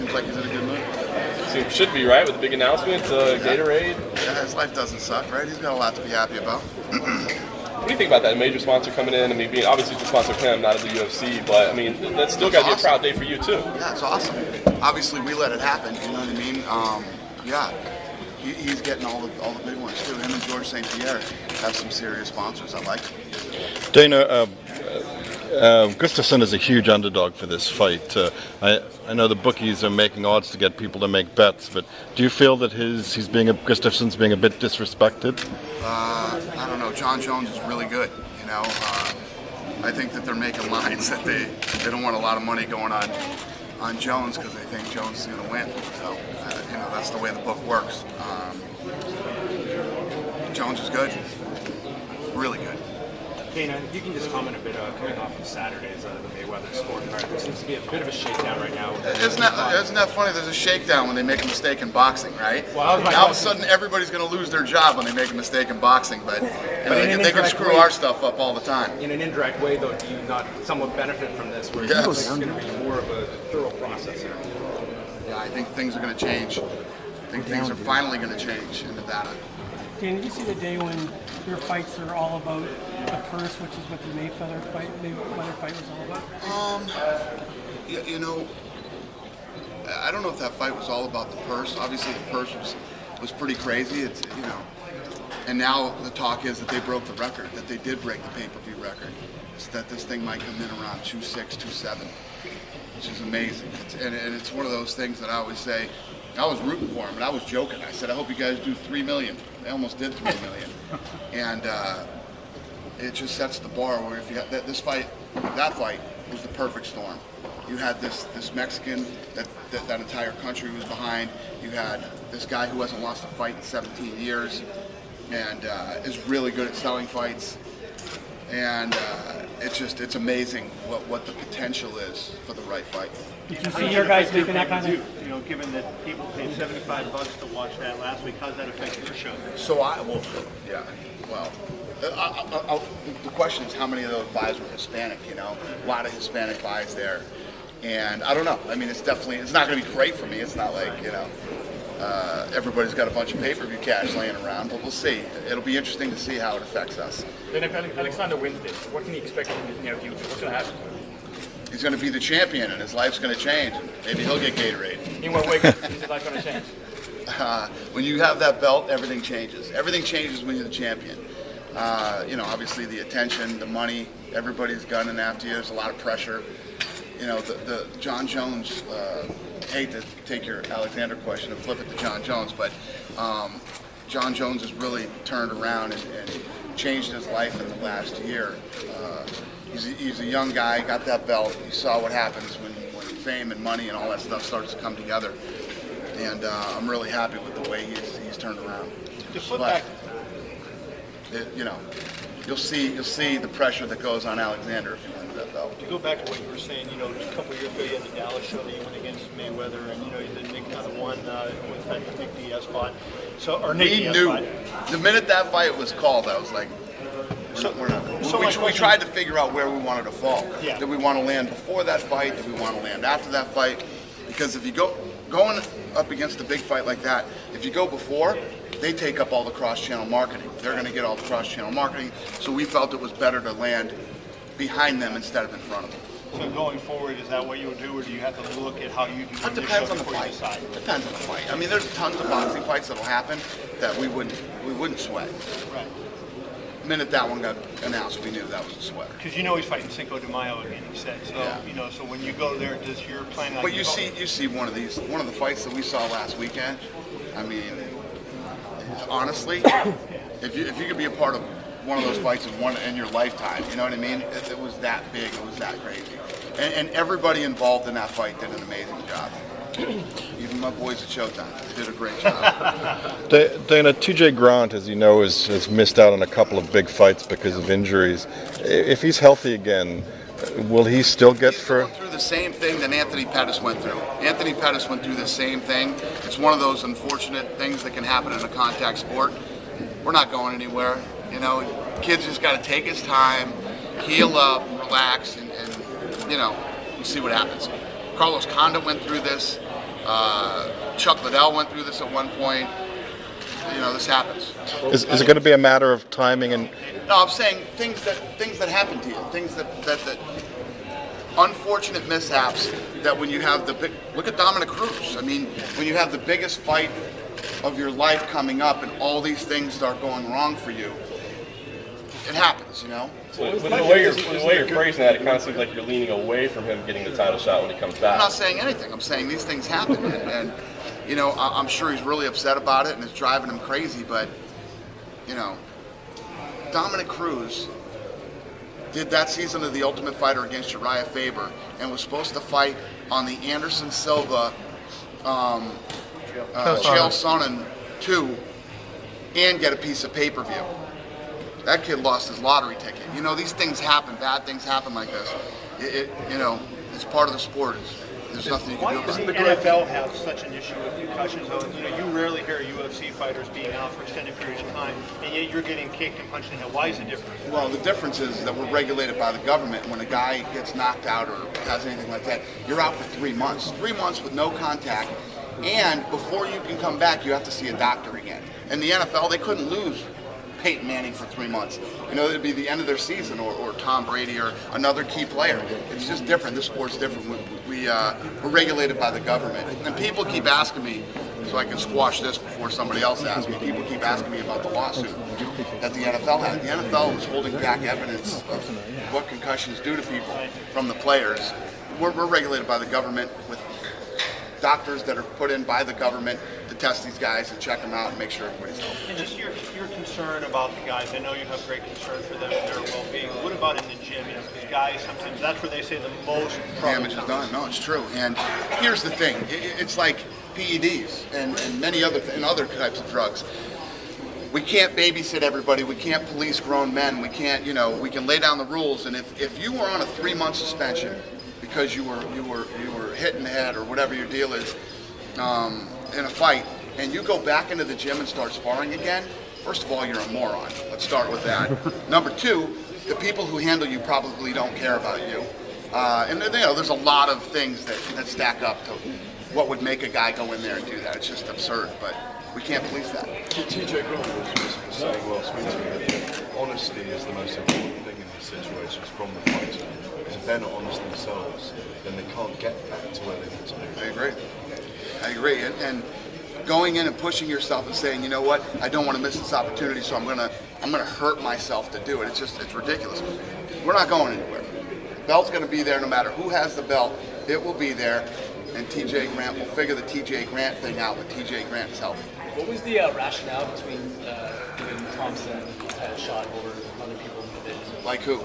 seems like he's in a good mood. Should be, right, with the big announcement, Gatorade. Yeah, his life doesn't suck, right? He's got a lot to be happy about. What do you think about that? A major sponsor coming in. I mean, being obviously to sponsor him, not at the UFC, but I mean, that's still got to be a proud day for you too. Yeah, it's awesome. Obviously, we let it happen. You know what I mean? Yeah, he's getting all the big ones too. Him and George St. Pierre have some serious sponsors. I like it. Dana, Gustafsson is a huge underdog for this fight. I know the bookies are making odds to get people to make bets, but do you feel that Gustafsson's being a bit disrespected? I don't know. John Jones is really good. You know, I think that they're making lines that they don't want a lot of money going on Jones because they think Jones is going to win. So you know, that's the way the book works. Jones is good, really good. Dana, if you can just comment a bit coming off of Saturday's the Mayweather scorecard. There seems to be a bit of a shakedown right now. Isn't that funny? There's a shakedown when they make a mistake in boxing, right? Well, now all of a sudden everybody's going to lose their job when they make a mistake in boxing, but you know, they can screw our stuff up all the time. In an indirect way, though, do you not somewhat benefit from this? Where Yes. it's going to be more of a thorough process here? Yeah, I think things are going to change. I think things are finally going to change in Nevada. Dan, did you see the day when your fights are all about the purse, which is what the Mayweather fight was all about? You know, I don't know if that fight was all about the purse. Obviously, the purse was pretty crazy. It's, you know, and now the talk is that they broke the record, that they did break the pay-per-view record, so that this thing might come in around 2.6, 2.7, which is amazing. And it's one of those things that I always say. I was rooting for him, and I was joking. I said, I hope you guys do 3 million. They almost did 3 million. And it just sets the bar where if you had that fight was the perfect storm. You had this Mexican that entire country was behind. You had this guy who hasn't lost a fight in 17 years and is really good at selling fights. And it's amazing what the potential is for the right fight. Did you see your guys making that kind of? You know, given that people paid $75 to watch that last week, how does that affect your show? So the question is how many of those buys were Hispanic, you know? A lot of Hispanic buys there. And I don't know. I mean, it's not going to be great for me. It's not like, you know, everybody's got a bunch of pay-per-view cash laying around, but we'll see. It'll be interesting to see how it affects us. Then if Alexander wins this, what can he expect in the near future? What's going to happen? He's going to be the champion, and his life's going to change. Maybe he'll get Gatorade. In what way is his life going to change? When you have that belt, everything changes. Everything changes when you're the champion. You know, obviously the attention, the money, everybody's gunning after you. There's a lot of pressure. You know, the John Jones, hate to take your Alexander question and flip it to John Jones, but John Jones has really turned around and changed his life in the last year. He's a young guy, got that belt. You saw what happens when fame and money and all that stuff starts to come together. And I'm really happy with the way he's turned around. To flip back, you know, you'll see the pressure that goes on Alexander if he wins that belt. to go back to what you were saying, you know, a couple of years ago you had the Dallas show that you went against Mayweather, and you know, Nick kind of won with that Nick Diaz spot. So, or Nick Diaz knew spot. the minute that fight was called, I was like, we tried to figure out where we wanted to fall. Yeah. Did we want to land before that fight? Did we want to land after that fight? Because if you going up against a big fight like that, if you go before, they take up all the cross-channel marketing. They're going to get all the cross-channel marketing. So we felt it was better to land behind them instead of in front of them. So going forward, is that what you would do, or do you have to look at how you do It the depends show on the before you fight. decide? Depends on the fight. I mean, there's tons of boxing fights that'll happen that we wouldn't sweat. Right. The minute that one got announced, we knew that was a sweater. Because you know he's fighting Cinco de Mayo again, he said. So, Yeah. you know, so when you go there, does your plan like... But you see one of the fights that we saw last weekend. I mean, honestly, if you could be a part of one of those fights in your lifetime, you know what I mean? It was that big, it was that crazy, and everybody involved in that fight did an amazing job. Even my boys at Showtime did a great job. Dana, TJ Grant, as you know, has missed out on a couple of big fights because of injuries. If he's healthy again, will he still get for... He's going through the same thing that Anthony Pettis went through. Anthony Pettis went through the same thing. It's one of those unfortunate things that can happen in a contact sport. We're not going anywhere. You know, kids just got to take his time, heal up, relax, and you know, we'll see what happens. Carlos Condit went through this. Chuck Liddell went through this at one point. You know, this happens. Is it going to be a matter of timing and? No, I'm saying things that happen to you, things that unfortunate mishaps that when you have the big, look at Dominic Cruz. I mean, when you have the biggest fight of your life coming up and all these things start going wrong for you, it happens, you know? So, with the way you're phrasing that, it kind of seems like you're leaning away from him getting the title shot when he comes back. I'm not saying anything. I'm saying these things happen. And you know, I'm sure he's really upset about it and it's driving him crazy, but, you know, Dominic Cruz did that season of The Ultimate Fighter against Uriah Faber and was supposed to fight on the Anderson Silva Chael Sonnen 2 and get a piece of pay-per-view. That kid lost his lottery ticket. You know, these things happen. Bad things happen like this. You know, it's part of the sport. There's nothing you can do about Doesn't it. the NFL have such an issue with concussions? Though, you know, you rarely hear UFC fighters being out for extended periods of time, and yet you're getting kicked and punched in the head. Why is it different? Well, the difference is that we're regulated by the government. When a guy gets knocked out or has anything like that, you're out for 3 months. 3 months with no contact, and before you can come back, you have to see a doctor again. In the NFL, they couldn't lose Peyton Manning for 3 months. You know, it'd be the end of their season, or Tom Brady, or another key player. It's just different. This sport's different. We're regulated by the government. And people keep asking me, so I can squash this before somebody else asks me, people keep asking me about the lawsuit that the NFL had. The NFL was holding back evidence of what concussions do to people from the players. We're regulated by the government with doctors that are put in by the government to test these guys and check them out and make sure everybody's healthy. And just your concern about the guys. I know you have great concern for them and their well-being. What about in the gym? You know, because guys sometimes that's where they say the most damage is done. No, it's true. And here's the thing: it's like PEDs and many other other types of drugs. We can't babysit everybody. We can't police grown men. We can't, you know, we can lay down the rules. And if you were on a 3-month suspension because you were hit in the head or whatever your deal is in a fight, and you go back into the gym and start sparring again, first of all, you're a moron. Let's start with that. Number two, the people who handle you probably don't care about you. And you know, there's a lot of things that stack up to what would make a guy go in there and do that. It's just absurd, but we can't police that. TJ Grant was saying last week to me that honesty is the most important thing in these situations from the fighter. Because if they're not honest themselves, then they can't get back to where they need to be. I agree. And going in and pushing yourself and saying, you know what, I don't want to miss this opportunity, so I'm gonna hurt myself to do it. It's ridiculous. We're not going anywhere. The belt's gonna be there no matter who has the belt. It will be there, and TJ Grant will figure the TJ Grant thing out when TJ Grant is healthy. What was the rationale between giving Thompson a shot over other people in the division? Like who?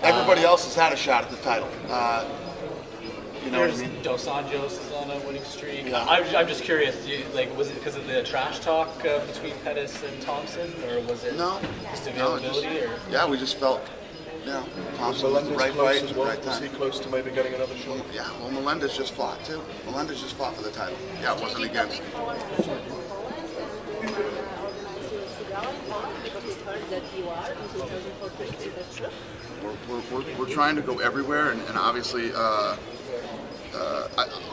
Everybody else has had a shot at the title. You know what I mean? Dos Anjos is on a winning streak. I'm just curious. Was it because of the trash talk between Pettis and Thompson, or was it just availability? Yeah, we just felt, Thompson was the right fight at the right Was time. he close to maybe getting another shot? Yeah, well, Melendez just fought too. Melendez just fought for the title. Yeah, it wasn't against. We're trying to go everywhere, and obviously,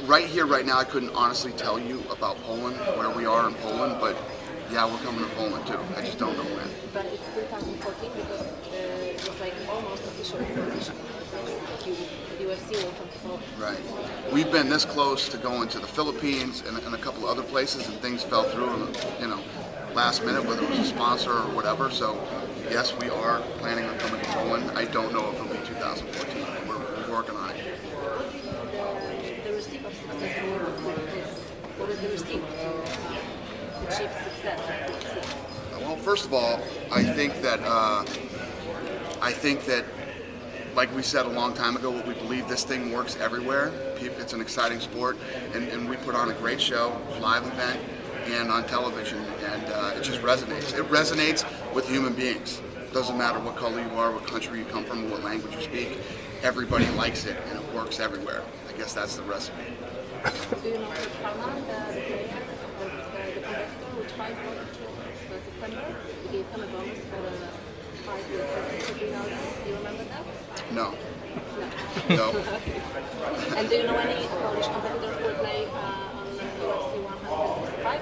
right here, right now, I couldn't honestly tell you about Poland, where we are in Poland, but yeah, we're coming to Poland too. I just don't know when. But it's 2014 because it was like almost official information. The UFC will come to Poland. Right. We've been this close to going to the Philippines and a couple other places, and things fell through, last minute, whether it was a sponsor or whatever. So, yes, we are planning on coming to Poland. I don't know if it'll be 2014, but we're working on it. The receipt of success in World War is, what is the receipt to achieve success? Well, first of all, I think that like we said a long time ago, we believe this thing works everywhere. It's an exciting sport, and we put on a great show, live event, and on television, and it just resonates. It resonates with human beings. It doesn't matter what color you are, what country you come from, what language you speak. Everybody likes it, and it works everywhere. I guess that's the recipe. Do you know Palma, the player, the competitor, which fight for September? We gave him a bonus for the fight with the Do you remember that? No. No. No. Okay. And do you know any Polish competitors who will play on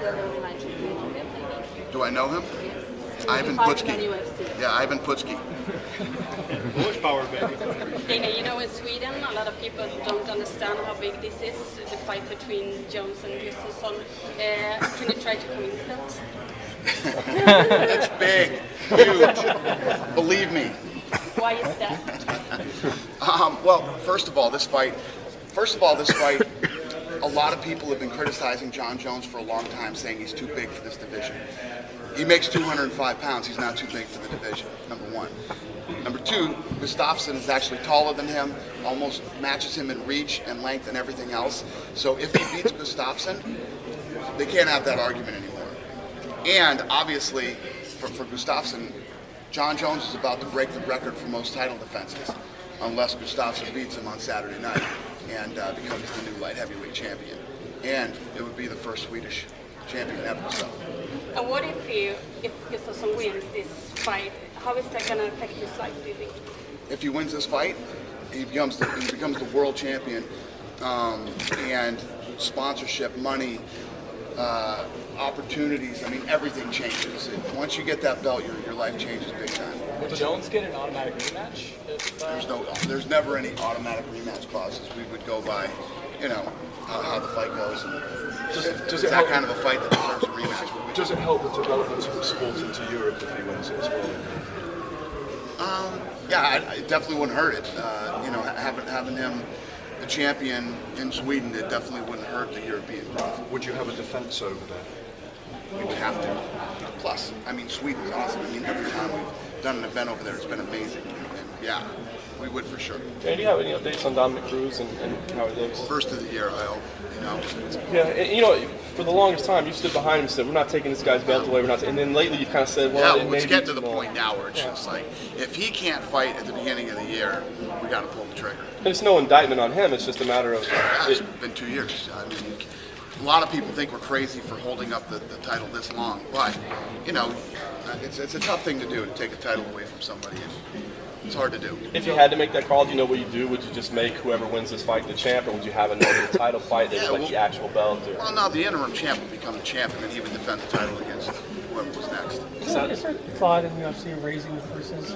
the rematch. Do you know him? Maybe? Do I know him? Yes. Ivan Fighting on Putski. UFC. Yeah, Ivan Putski. Horsepower, baby. Dana, you know, in Sweden, a lot of people don't understand how big this is, the fight between Jones and Gustafsson. Can you try to convince them? It's big, huge. Believe me. Why is that? Well, first of all, this fight, a lot of people have been criticizing John Jones for a long time, saying he's too big for this division. He makes 205 pounds. He's not too big for the division, number one. Number two, Gustafsson is actually taller than him, almost matches him in reach and length and everything else. So if he beats Gustafsson, they can't have that argument anymore. And obviously, for Gustafsson, John Jones is about to break the record for most title defenses, unless Gustafsson beats him on Saturday night and becomes the new light heavyweight champion. And it would be the first Swedish champion ever. So. And what if Gustafsson wins this fight? How is that going to affect his life, do you think? If he wins this fight, he becomes the world champion, and sponsorship, money, opportunities. I mean, everything changes. Once you get that belt, your life changes big time. Would Jones get an automatic rematch? There's never any automatic rematch clauses. We would go by, how the fight goes. Does it that kind of a fight that deserves a rematch? Does it help the development of the sport into Europe if he wins it as well? Yeah, it definitely wouldn't hurt it. Having him the champion in Sweden, it definitely wouldn't hurt the European growth. Would you have a defense over there? We would have to. Plus, I mean, Sweden's awesome. I mean, every time we've done an event over there, it's been amazing. And yeah, we would for sure. And do you have any updates on Dominic Cruz and how it looks? First of the year, I hope. Yeah, and, for the longest time, you stood behind him and said, "We're not taking this guy's belt away. We're not." And then lately, you've kind of said, "Well, yeah, let's get to the point now where it's Yeah. just like, if he can't fight at the beginning of the year, we got to pull the trigger." And it's no indictment on him. It's just a matter of. Yeah, it's been 2 years. I mean, a lot of people think we're crazy for holding up the title this long, but it's a tough thing to do, to take a title away from somebody. It's hard to do. If you had to make that call, do you know what you do? Would you just make whoever wins this fight the champ, or would you have another title fight that was like the actual belt? Or? Well, no, the interim champ would become the champion, and he would defend the title against whoever was next. Is there thought in UFC of raising the purses?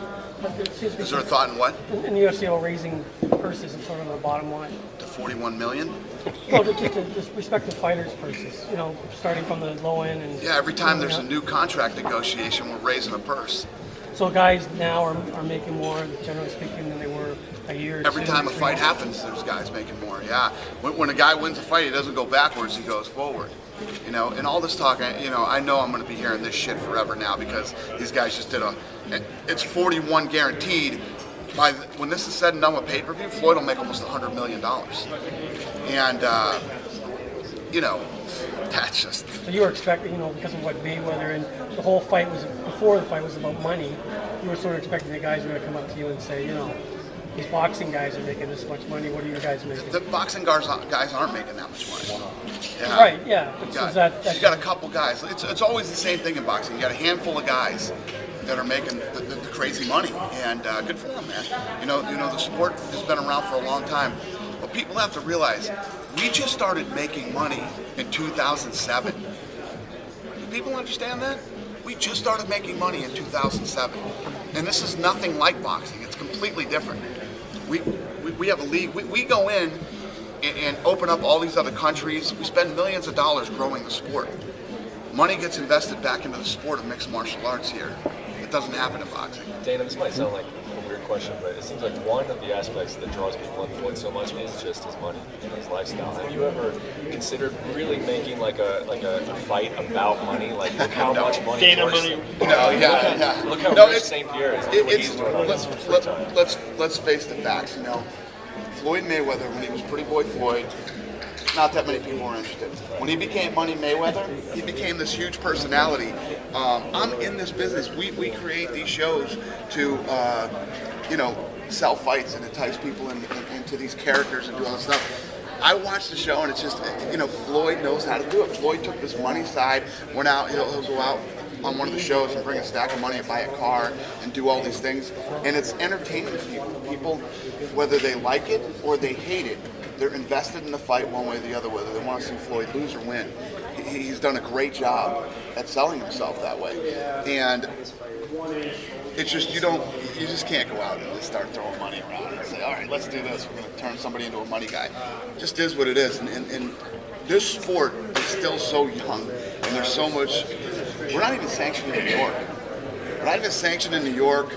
Is there a thought in what? In the UFC of raising purses and sort of the bottom line? To 41 million? Well, just respect the fighters' purses, starting from the low end. And yeah, every time there's a new contract negotiation, we're raising a purse. So guys now are making more, generally speaking, than they were a year or two. Every time a fight happens, there's guys making more. Yeah, when a guy wins a fight, he doesn't go backwards; he goes forward. And all this talk, I know I'm going to be hearing this shit forever now because these guys just did it's 41 guaranteed. When this is said and done with pay-per-view, Floyd will make almost $100 million. And that's just. So you were expecting, because of what Mayweather and the whole fight was, before the fight was about money, you were sort of expecting the guys were going to come up to you and say, these boxing guys are making this much money, what are you guys making? The boxing guys aren't making that much money. Yeah. Right, yeah. You got a couple guys. It's always the same thing in boxing. You got a handful of guys that are making the crazy money, and good for them, man. The sport has been around for a long time. But people have to realize, we just started making money in 2007. Do people understand that? We just started making money in 2007. And this is nothing like boxing. It's completely different. We have a league. We go in and open up all these other countries. We spend millions of dollars growing the sport. Money gets invested back into the sport of mixed martial arts here. It doesn't happen in boxing. Dana, this might sound like a weird question, but it seems like one of the aspects that draws people in Floyd so much is just his money and his lifestyle. Have you ever considered really making like a fight about money? Like, look how much money. Dana money. No, yeah. Look how rich St. Pierre is. Look what he's doing on his free time. Let's face the facts. Floyd Mayweather, when he was Pretty Boy Floyd, not that many people were interested. When he became Money Mayweather, he became this huge personality. I'm in this business. We create these shows to, sell fights and entice people into these characters and do all this stuff. I watched the show and it's just, Floyd knows how to do it. Floyd took this money side, went out, he'll go out on one of the shows and bring a stack of money and buy a car and do all these things. And it's entertaining to people. People, whether they like it or they hate it, they're invested in the fight one way or the other, whether they want to see Floyd lose or win. he's done a great job at selling himself that way. And it's just you just can't go out and just start throwing money around and say, all right, let's do this. We're going to turn somebody into a money guy. It just is what it is. And this sport is still so young, and there's so much. We're not even sanctioned in New York. We're not even sanctioned in New York.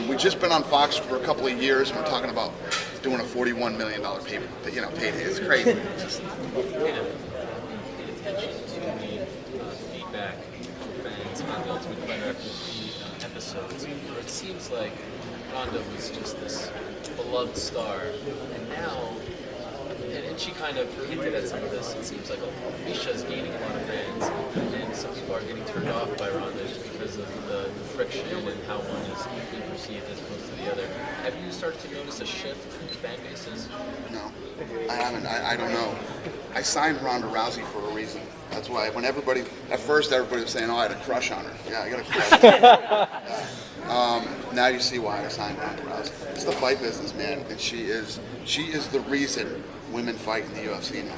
We've just been on Fox for a couple of years, and we're talking about doing a $41 million payday. It's crazy. It's just, feedback from fans on the Ultimate Fighter episodes, where it seems like Ronda was just this beloved star, and now, and she kind of hinted at some of this, it seems like Misha's gaining a lot of fans, and some people are getting turned off by Ronda just because of the friction and how one is being perceived as opposed to the other. Have you started to notice a shift in fan bases? no, I haven't. I don't know. I signed Ronda Rousey for a reason. That's why when at first everybody was saying, oh, I had a crush on her. Yeah, I got a crush. Now you see why I signed Ronda Rousey. It's the fight business, man, and she is the reason women fight in the UFC now.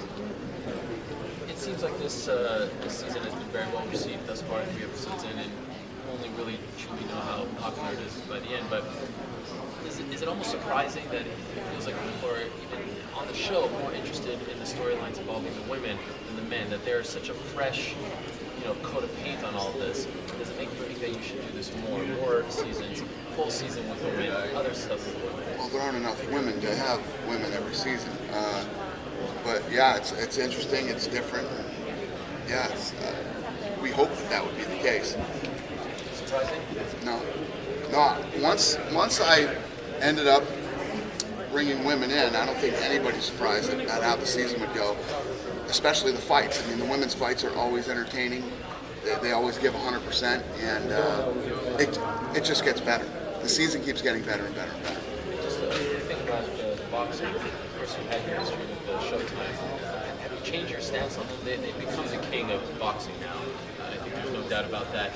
It seems like this season has been very well received thus far, 3 episodes in, and only really truly know how popular it is by the end. But is it almost surprising that it feels like people are even on the show more interested in the storylines involving the women than the men? That there's such a fresh, coat of paint on all of this. Does it make you think that you should do this more seasons, full season with women, other stuff with women? Well, there aren't enough women to have women every season. But yeah, it's interesting. It's different. Yeah, we hope that would be the case. Surprising? No. Once I ended up bringing women in, I don't think anybody's surprised at how the season would go, especially the fights. I mean, the women's fights are always entertaining. They always give 100%, and it just gets better. The season keeps getting better and better and better. Just think about the boxing. Of course, you had your history with the Showtime. Have you changed your stance on them? They've become the king of boxing now. I think there's no doubt about that.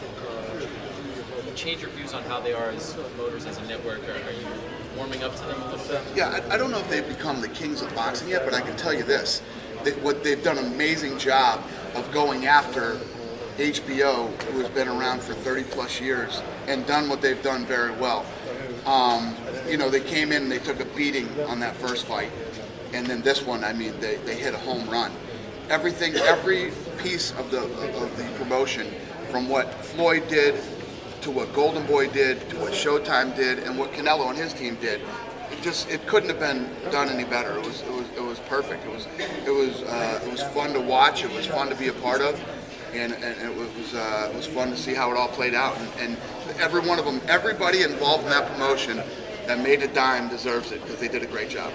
Change your views on how they are as promoters, as a network? Are you warming up to them a little bit? Yeah, I don't know if they've become the kings of boxing yet, but I can tell you this. They've done an amazing job of going after HBO, who has been around for 30 plus years, and done what they've done very well. They came in and they took a beating on that first fight, and then this one, I mean, they hit a home run. Every piece of the promotion, from what Floyd did, to what Golden Boy did, to what Showtime did, and what Canelo and his team did, it couldn't have been done any better. It was perfect. It was fun to watch. It was fun to be a part of, and it was fun to see how it all played out. And every one of them, everybody involved in that promotion that made a dime deserves it because they did a great job.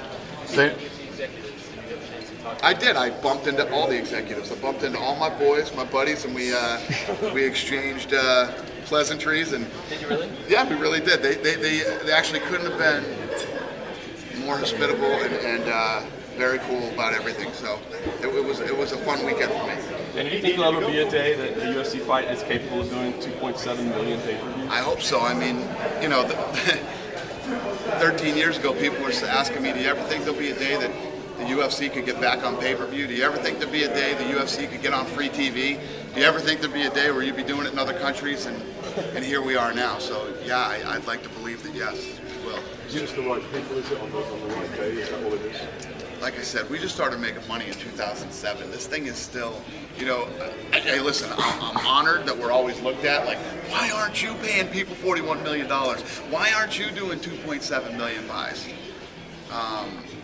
I did. I bumped into all the executives. I bumped into all my boys, my buddies, and we exchanged pleasantries. And did you really? Yeah, we really did. They actually couldn't have been more hospitable and very cool about everything. So it was a fun weekend for me. And do you think there'll ever be a day that the UFC fight is capable of doing 2.7 million pay-per-views? I hope so. I mean, 13 years ago, people were asking me, do you ever think there'll be a day that the UFC could get back on pay-per-view? Do you ever think there'd be a day the UFC could get on free TV? Do you ever think there'd be a day where you'd be doing it in other countries? And here we are now. So yeah, I'd like to believe that yes, we will. Is it just the right people? Is it on the right day? Is that all it is? Like I said, we just started making money in 2007. This thing is still, hey, listen, I'm honored that we're always looked at like, why aren't you paying people $41 million? Why aren't you doing 2.7 million buys?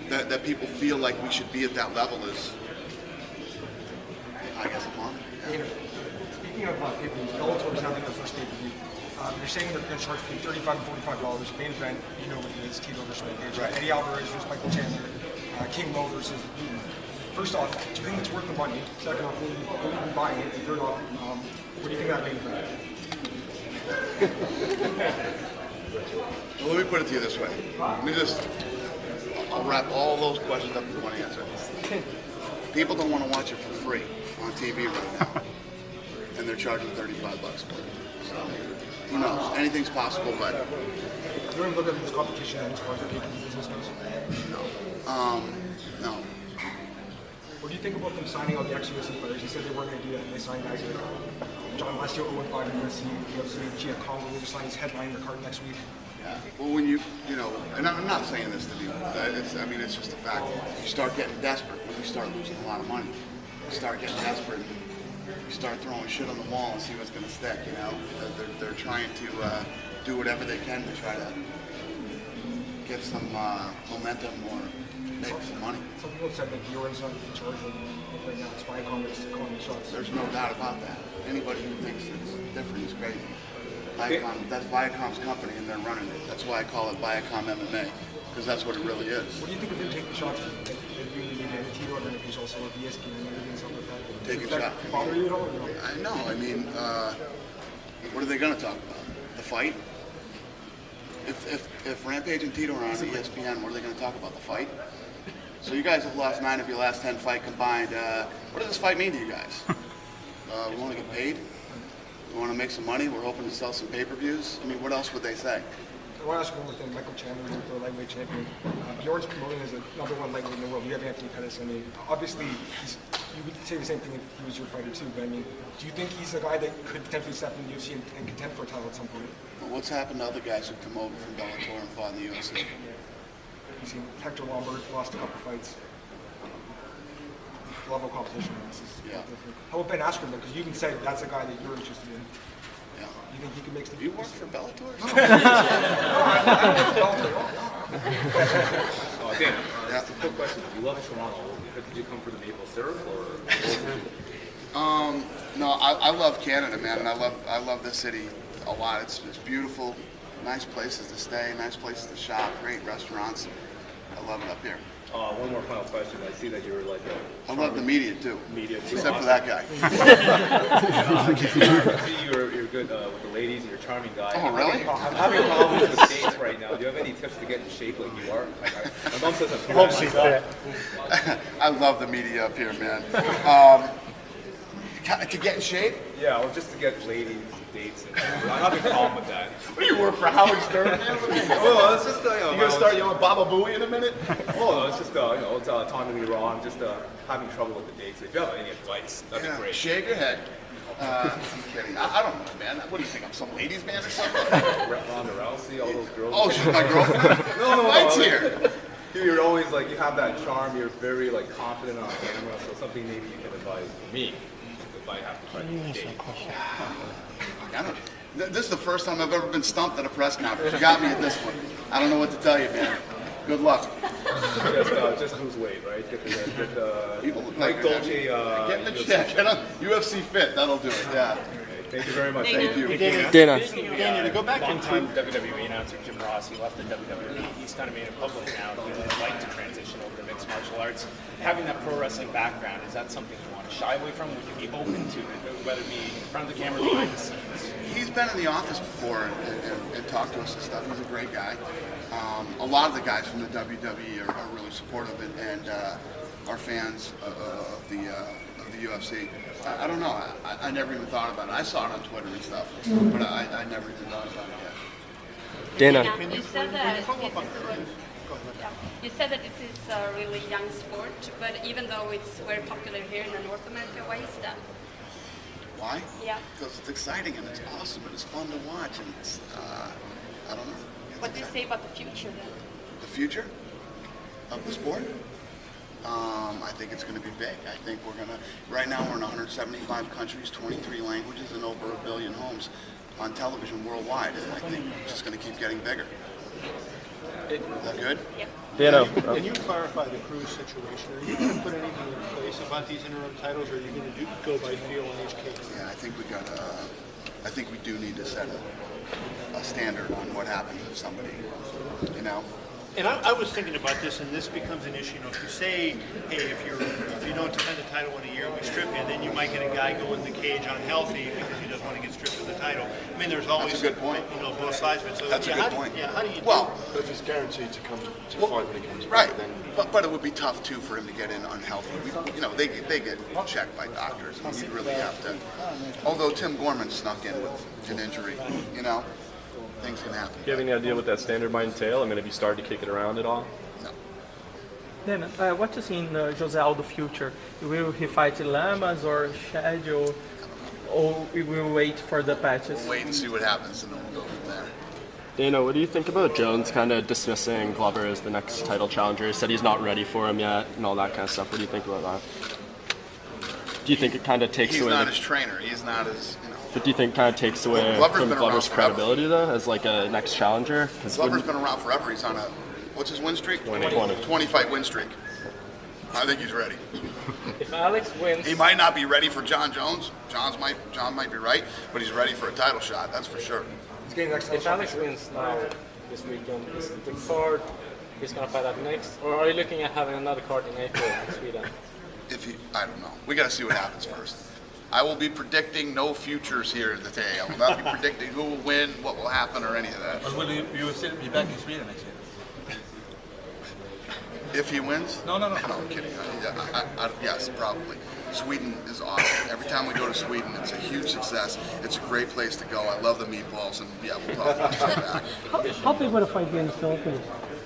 That people feel like we should be at that level is, I guess, I'm honored. Yeah. Speaking of pay-per-views, Bellator is having their first pay-per-view. They're saying they're going to charge between $35 and $45. Main event, you know what it is, Tito versus Rampage. Right. Eddie Alvarez versus Michael Chandler. King Mo versus Newton. First off, do you think it's worth the money? Second off, will you be buying it? And third off, what do you think of that main event? Well, let me put it to you this way. I'll wrap all those questions up into one answer. People don't want to watch it for free on TV right now, and they're charging $35 for it. So, who knows? Anything's possible, but You don't look at this competition as far as the pay-per-view business goes? no. What do you think about them signing all the ex-UFC fighters? You said they weren't going to do that, and they signed guys like John Lester, 0-5 in UFC, Gia Congo, they're just signing his headline their card next week. Yeah. Well, when you know, and I'm not saying this to be, it's just a fact. You start getting desperate when you start losing a lot of money. You start getting desperate. You start throwing shit on the wall and see what's going to stick. You know, they're trying to do whatever they can to try to get some momentum or make some money. Some people said that Bjorn's not in charge right now. It's Viacom that's calling the shots. There's no doubt about that. Anybody who thinks it's different is crazy. Viacom, that's Viacom's company and they're running it. That's why I call it Viacom MMA, because that's what it really is. What do you think of him taking shots at Tito and then he's also at ESPN and everything, something like that? Taking shots. Bother you at all? I know. I mean, what are they going to talk about? The fight? If Rampage and Tito are on ESPN, what are they going to talk about? The fight? So you guys have lost 9 of your last 10 fight combined. What does this fight mean to you guys? We want to get paid? We want to make some money? We're hoping to sell some pay-per-views? I mean, what else would they say? I want to ask you one more thing. Michael Chandler is the lightweight champion. Bjorn's promoting as the #1 lightweight in the world. You have Anthony Pettis. I mean, obviously, you would say the same thing if he was your fighter too. But I mean, do you think he's a guy that could potentially step in the UFC and contend for a title at some point? Well, what's happened to other guys who come over from Bellator and fought in the UFC? You've seen Hector Lombard lost a couple fights. Level competition. Yeah. How about Ben Askren though? Because you can say that's a guy that you're interested in. Yeah. You think he can make some? You work for Bellator? No, I work for Bellator. Dan, just a quick question. You love Toronto. Did you come for the maple syrup or? No, I love Canada, man, and I love this city a lot. It's beautiful, nice places to stay, nice places to shop, great restaurants. I love it up here. One more final question. I see that you're like a... I love the media too. Media too. Except for that guy. I see you're good with the ladies and you're a charming guy. Oh, really? I'm having problems with dates right now. Do you have any tips to get in shape like you are? My mom says I'm fit. I love the media up here, man. To get in shape? Yeah, or just to get ladies dates. I'm having a problem with that. What do you work for Howard Stern? Well, it's just you gonna start yelling Baba Booey in a minute? Oh, no, it's just it's time to be raw. I'm just having trouble with the dates. If you have any advice, that'd be great. Shave your head. I'm kidding. I don't know, man. What do you think? I'm some ladies' man or something? Ronda Rousey, all those girls. Oh, she's my girlfriend. No. Fight's here. You're always like you have that charm. You're very like confident on camera. So something maybe you can advise me if I have to try to date. I don't know. This is the first time I've ever been stumped at a press conference. You got me at this one. I don't know what to tell you, man. Good luck. Just lose weight, right? Get the People look Mike like Dolce. Get in the check. Get on UFC fit. That'll do it. Yeah. Thank you very much. Thank you. Dana. Daniel, to go back Longtime WWE announcer Jim Ross, he left the WWE. He's kind of made it public now. He would like to transition over to mixed martial arts. Having that pro wrestling background, is that something you want to shy away from? Would you be open to it, whether it be in front of the camera or behind the scenes? He's been in the office before and talked to us and stuff. He's a great guy. A lot of the guys from the WWE are really supportive and are fans of the UFC. I don't know. I never even thought about it. I saw it on Twitter and stuff, but I never even thought about it yet. Dana. You said that this is a really young sport, but even though it's very popular here in North America, why is that? Why? Yeah. Because it's exciting and it's awesome and it's fun to watch and it's, I don't know. What do you say about the future then? The future of the sport? I think it's going to be big. I think we're going to, right now we're in 175 countries, 23 languages, and over 1 billion homes on television worldwide. And I think it's just going to keep getting bigger. Is that good? Yep. Dana. Can you clarify the Cruz situation? Are you going to put anything in place about these interim titles, or are you going to go by feel in each case? Yeah, I think I think we do need to set a standard on what happens if somebody, you know. And I was thinking about this, and this becomes an issue. You know, if you say, hey, if you don't defend the title in a year, we strip you, then you might get a guy go in the cage unhealthy because he doesn't want to get stripped of the title. I mean, there's always That's a good point. You know, both sides of it. So That's a good point. How do you? Well, But if he's guaranteed to come to fight when he comes right. back, then But it would be tough too for him to get in unhealthy. You know, they get checked by doctors, and you really have to. Although Tim Gorman snuck in with an injury, you know, things can happen. Do you have any idea what that standard might entail? I mean, have you started to kick it around at all? No. Then, what you see in Jose Aldo future? Will he fight Lamas or schedule, or we will wait for the patches? We'll wait and see what happens, and then we'll go from there. Dana, what do you think about Jones kind of dismissing Glover as the next title challenger? He said he's not ready for him yet and all that kind of stuff. What do you think about that? Do you think it kind of takes He's away... not his trainer. He's not his, But do you think kind of takes away from Glover's credibility, though, as like a next challenger? Glover's been around forever. He's on a, what's his win streak? 20 fight win streak. I think he's ready. If Alex wins... He might not be ready for John Jones. John might be right, but he's ready for a title shot, that's for sure. If Alex wins now, this weekend, is the card he's going to fight at next? Or are you looking at having another card in April in Sweden? I don't know. We got to see what happens first. I will be predicting no futures here today. I will not be predicting who will win, what will happen, or any of that. But will you be back in Sweden next year? If he wins? No. No, I'm kidding. Yes, probably. Sweden is awesome. Every time we go to Sweden, it's a huge success. It's a great place to go. I love the meatballs, and yeah, we'll talk about that. How big would a fight be in the Philippines?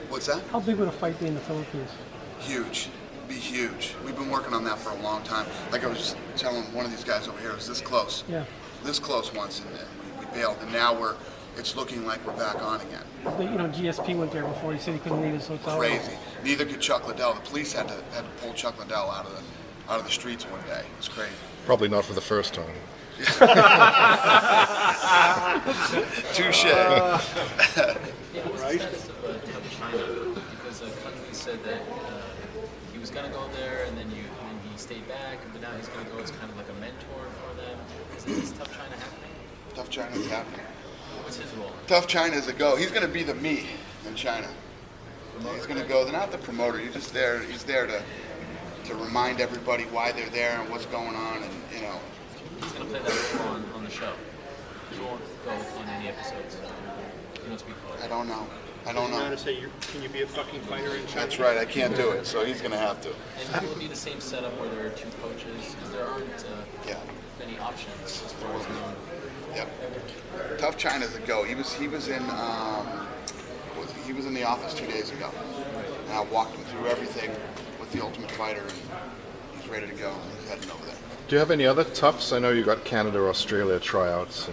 What's that? How big would a fight be in the Philippines? Huge. Be huge. We've been working on that for a long time. Like I was just telling one of these guys over here, it was this close. Yeah. This close once, and we bailed, and now it's looking like we're back on again. But, GSP went there before. He said he couldn't leave his hotel. Crazy. Neither could Chuck Liddell. The police had to pull Chuck Liddell out of the streets one day. It's crazy. Probably not for the first time. Touche. Right. Because Cunningham said that he was going to go there, and then he stayed back, but now he's going to go as kind of like a mentor for them. Is Tough China happening? Tough China is happening. What's his role? Tough China is a go. He's going to be the me in China. He's going to go. They're not the promoter. He's just there. He's there to remind everybody why they're there and what's going on, and He's going to play that role on the show. He won't go on any episodes. He won't speak for it. I don't know. Can you be a fucking fighter in China? That's right. I can't do it, so he's going to have to. And will it be the same setup where there are two coaches? Because there aren't many options as far as known. Yep. Tough China's a go. He was in the office 2 days ago, and I walked him through everything with the Ultimate Fighter, and he's ready to go. He's heading over there. Do you have any other toughs? I know you got Canada, Australia tryouts.